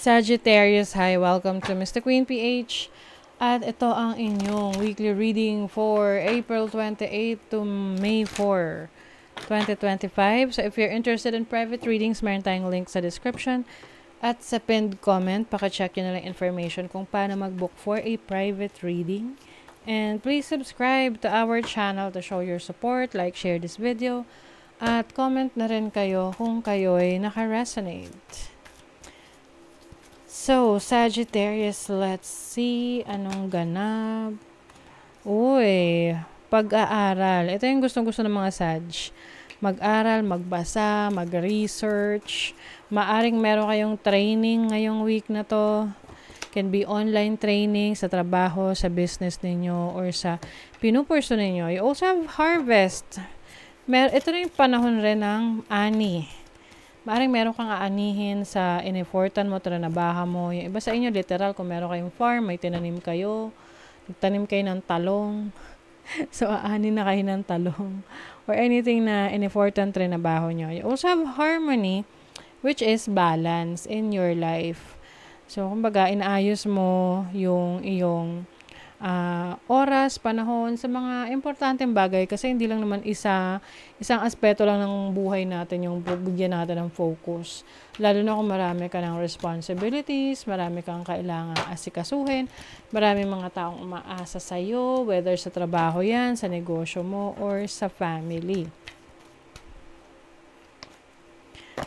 Sagittarius, hi! Welcome to Mr. Queen PH. At ito ang inyong weekly reading for April 28 to May 4, 2025. So if you're interested in private readings, meron tayong link sa description. At sa pinned comment, paka-check nyo na lang information kung paano mag-book for a private reading. And please subscribe to our channel to show your support, like, share this video. At comment na rin kayo kung kayo'y naka-resonate. So, Sagittarius, let's see anong ganap. Uy, pag-aaral. Ito yung gustong-gusto ng mga Sag. Mag-aral, magbasa, mag-research. Maaring meron kayong training ngayong week na to. Can be online training sa trabaho, sa business ninyo, or sa pinupurso ninyo. You also have harvest. Ito na yung panahon rin ng ani. Maaring meron kang aanihin sa in-effortan mo, tranabaha mo. Yung iba sa inyo, literal, kung meron kayong farm, may tinanim kayo, nagtanim kayo ng talong. So, aanin na kayo ng talong. Or anything na in-effortan, tranabaho nyo. You also have harmony, which is balance in your life. So, kumbaga, inaayos mo yung iyong oras, panahon sa mga importanteng bagay kasi hindi lang naman isang aspeto lang ng buhay natin yung bigyan natin ng focus. Lalo na kung marami ka ng responsibilities, marami kang kailangang asikasuhin, marami mga taong umaasa sa'yo, whether sa trabaho yan, sa negosyo mo, or sa family.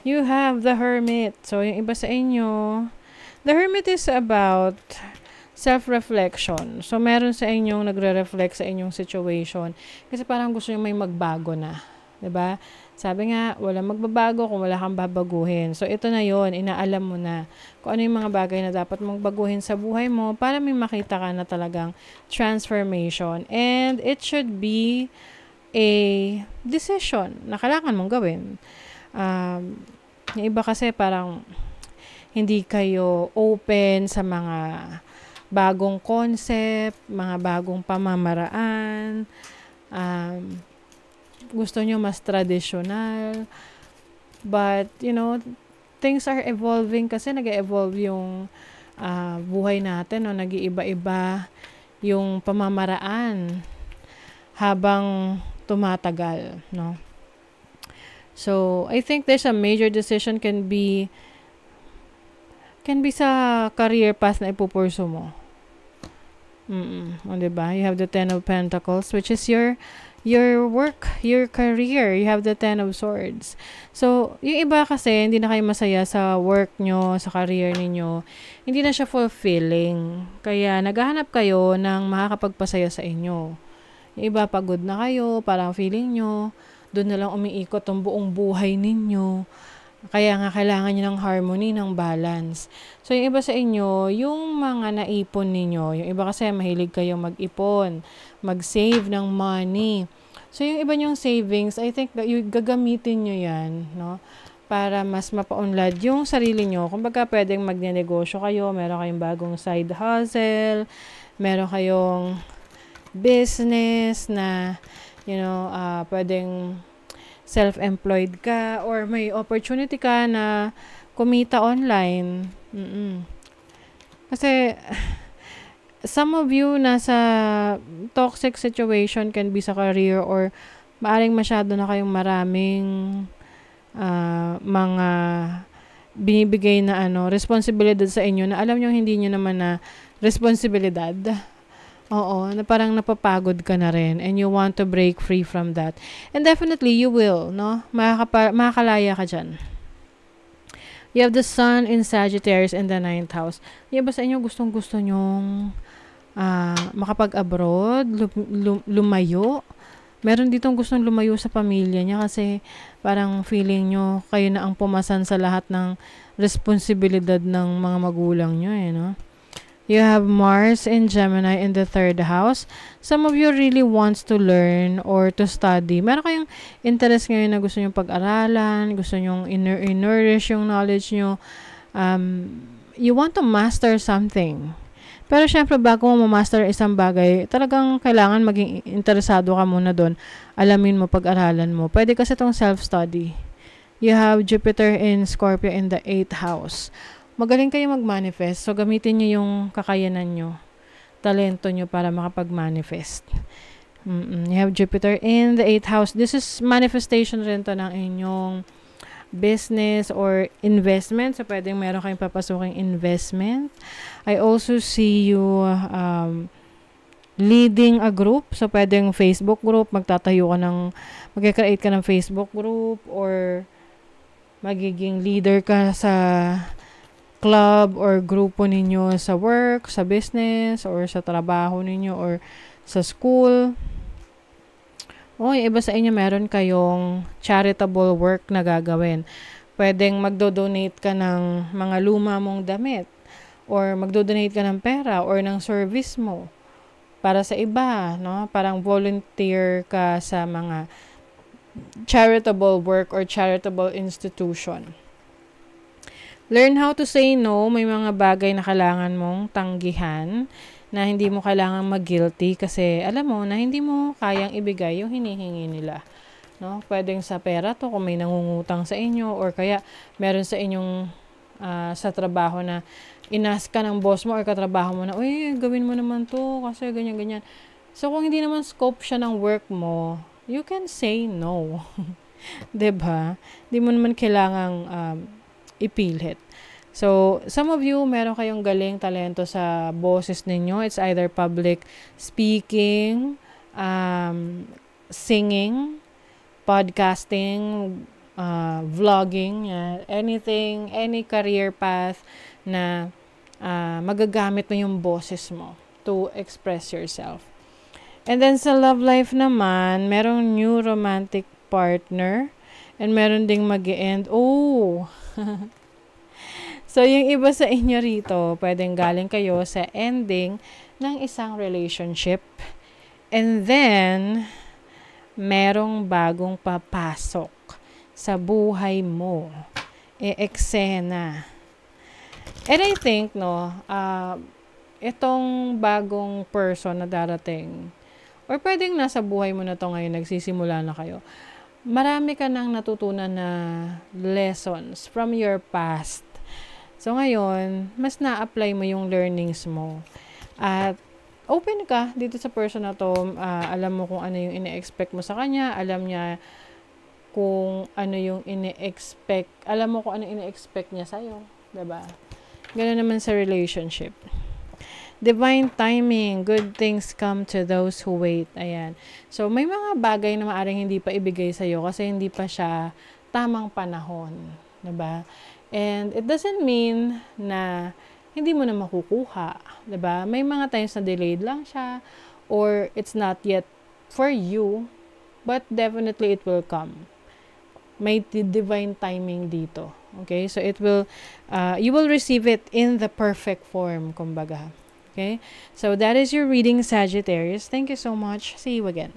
You have the Hermit. So, yung iba sa inyo, the Hermit is about self-reflection. So, meron sa inyong nagre-reflect sa inyong situation. Kasi parang gusto nyo may magbago na. 'Di ba? Sabi nga, walang magbabago kung wala kang babaguhin. So, ito na yon, inaalam mo na kung ano yung mga bagay na dapat mong baguhin sa buhay mo para may makita ka na talagang transformation. And it should be a decision na kailangan mong gawin. Yung iba kasi parang hindi kayo open sa mga bagong concept, mga bagong pamamaraan, gusto nyo mas traditional, but, you know, things are evolving kasi nag-evolve yung buhay natin, no? Nag-iiba-iba yung pamamaraan habang tumatagal, no? So, I think there's a major decision can be sa career path na ipupurso mo. O, diba? You have the Ten of Pentacles, which is your work, your career. You have the Ten of Swords. So, yung iba kasi, hindi na kayo masaya sa work nyo, sa career ninyo. Hindi na siya fulfilling. Kaya, naghahanap kayo ng makakapagpasaya sa inyo. Yung iba, pagod na kayo, parang feeling nyo, doon na lang umiikot ang buong buhay ninyo. Kaya nga kailangan nyo ng harmony, ng balance. So, yung iba sa inyo, yung mga naipon ninyo, yung iba kasi mahilig kayo mag-ipon, mag-save ng money. So, yung iba nyong savings, I think gagamitin nyo yan, no? Para mas mapaunlad yung sarili nyo. Kumbaga, pwedeng magnenegosyo kayo, meron kayong bagong side hustle, meron kayong business na, you know, pwedeng self-employed ka or may opportunity ka na kumita online. Kasi some of you nasa toxic situation, can be sa career or maaring masyado na kayong maraming mga binibigay na responsibilidad sa inyo na alam nyo hindi nyo naman na responsibilidad. Oo, na parang napapagod ka na rin and you want to break free from that. And definitely, you will, no? Makakalaya ka dyan. You have the Sun in Sagittarius in the 9th house. Yung ba sa inyo gustong-gusto nyong makapag-abroad, lumayo? Meron ditong gustong lumayo sa pamilya niya kasi parang feeling nyo kayo na ang pumasan sa lahat ng responsibilidad ng mga magulang nyo, no? You have Mars in Gemini in the 3rd house. Some of you really wants to learn or to study. Meron kayong interest ngayon na gusto nyong pag-aralan, gusto nyong i-nourish yung knowledge nyo. You want to master something. Pero syempre, bago mo ma-master isang bagay, talagang kailangan maging interesado ka muna doon. Alamin mo, pag-aralan mo. Pwede kasi itong self-study. You have Jupiter in Scorpio in the 8th house. Magaling kayo mag-manifest. So, gamitin nyo yung kakayanan nyo, talento nyo para makapag-manifest. You have Jupiter in the 8th house. This is manifestation rin to ng inyong business or investment. So, pwedeng meron kayong papasuking investment. I also see you leading a group. So, pwedeng Facebook group. Mag-create ka ng Facebook group or magiging leader ka sa club or grupo ninyo sa work, sa business, or sa trabaho ninyo, or sa school. Iba sa inyo meron kayong charitable work na gagawin. Pwedeng magdo-donate ka ng mga luma mong damit or magdo-donate ka ng pera or ng service mo para sa iba, no? Parang volunteer ka sa mga charitable work or charitable institution. Learn how to say no. May mga bagay na kailangan mong tanggihan na hindi mo kailangan mag-guilty kasi alam mo na hindi mo kayang ibigay yung hinihingi nila. No? Pwedeng sa pera to kung may nangungutang sa inyo or kaya meron sa inyong sa trabaho na inas ka ng boss mo or katrabaho mo na, uy, gawin mo naman to kasi ganyan-ganyan. So, kung hindi naman scope siya ng work mo, you can say no. 'Di ba? Hindi mo naman kailangang ipilit. So, some of you, meron kayong galing talento sa boses ninyo. It's either public speaking, singing, podcasting, vlogging, anything, any career path na magagamit mo yung boses mo to express yourself. And then sa love life naman, merong new romantic partner and meron ding mag-e-end. So, yung iba sa inyo rito, pwedeng galing kayo sa ending ng isang relationship. And then, merong bagong papasok sa buhay mo. Eksena. And I think, itong bagong person na darating, or pwedeng nasa buhay mo na to ngayon, nagsisimula na kayo, marami ka nang natutunan na lessons from your past. So, ngayon, mas na-apply mo yung learnings mo. At, open ka dito sa person na to. Alam mo kung ano yung ine-expect mo sa kanya. Alam niya kung ano yung ine-expect. Alam mo kung ano ine-expect niya sa'yo. Diba? Ganoon naman sa relationship. Divine timing. Good things come to those who wait. Ayan. So, may mga bagay na maaring hindi pa ibigay sa'yo kasi hindi pa siya tamang panahon. Diba? And it doesn't mean na hindi mo na makukuha. Diba? May mga times na delayed lang siya or it's not yet for you, but definitely it will come. May divine timing dito. Okay? So it will, you will receive it in the perfect form, kumbaga. Okay? So that is your reading, Sagittarius. Thank you so much. See you again.